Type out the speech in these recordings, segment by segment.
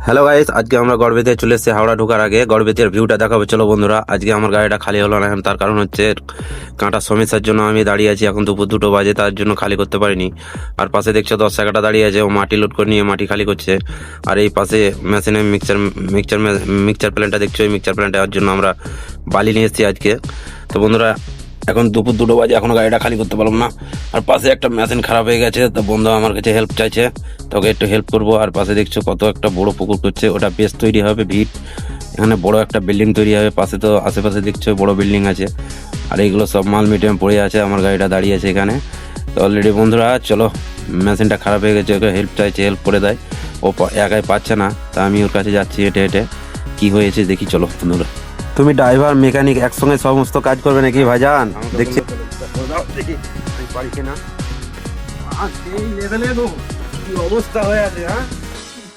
Hello guys, আজকে আমরা গড়বেতে চলে এসেছি। হাওড়া ঢোকার আগে গড়বেতের ভিউটা দেখাবো। চলো বন্ধুরা, আজকে আমার গাড়িটা খালি হলো না এখন, তার কারণ হচ্ছে কাঁটার সমস্যার জন্য আমি দাঁড়িয়ে আছি। এখন দুপুর 2টো বাজে, তার জন্য খালি করতে পারিনি। আর পাশে দেখছো 10 টাকাটা দাঁড়িয়ে আছে, ও মাটি লোড করে নিয়ে মাটি খালি করছে। আর এই পাশে মেশিনে মিক্সচার প্ল্যান্টটা দেখছো, এই মিক্সচার প্ল্যান্টের জন্য আমরা বালি নিয়ে এসেছি আজকে। তো বন্ধুরা, এখন দুপুর 2টো বাজে, এখনো গাড়িটা খালি করতে পারলাম না। আর পাশে একটা মেশিন খারাপ হয়ে গেছে, তো বন্ধু আমার কাছে হেল্প চাইছে, তোকে একটু হেল্প করবো। আর পাশে দেখছো কত একটা বড় পুকুর করছে, ওটা বেশ তৈরি হবে ভিট, এখানে বড় একটা বিল্ডিং তৈরি হবে। পাশে তো আশেপাশে দেখছো বড় বিল্ডিং আছে। আর এইগুলো সব মাল মিডিয়াম পড়ে আছে, আমার গাড়িটা দাঁড়িয়ে আছে এখানে। তো অলরেডি বন্ধুরা চলো, মেশিনটা খারাপ হয়ে গেছে, ওকে হেল্প চাইছে, হেল্প করে দেয়। ও একাই পাচ্ছে না, তা আমি ওর কাছে যাচ্ছি হেঁটে হেঁটে। কি হয়েছে দেখি চলো বন্ধুরা। তুমি ড্রাইভার মেকানিক একসঙ্গে সমস্ত কাজ করবে নাকি ভাইজান? দেখছি দেখি পারি কিনা। সেই লেভেলে গো, কি অবস্থা হয়ে আছে। হ্যাঁ,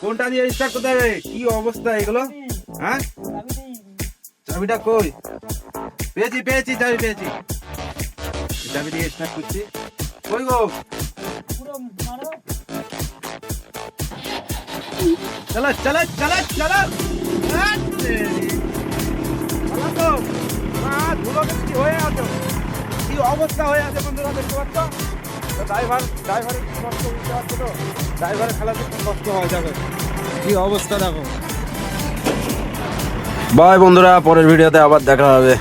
কোনটা দিয়ে স্টার্ট করতে হবে? কি অবস্থা এগুলো? হ্যাঁ, চাবিটা কই? পেয়েছি পেয়েছি, চাবি পেয়েছি। চাবি দিয়ে স্টার্ট করছি। কই গো? চলো চলো চলো চলো। কি হয়ে আছে, কি অবস্থা হয়ে আছে বন্ধুরা, দেখতে পাচ্ছ? ড্রাইভারের কষ্ট বুঝতে পারছো তো? ড্রাইভারের খেলাতে খুব কষ্ট হয়ে যাবে, কি অবস্থা দেখো। বাই বন্ধুরা, পরের ভিডিওতে আবার দেখা হবে।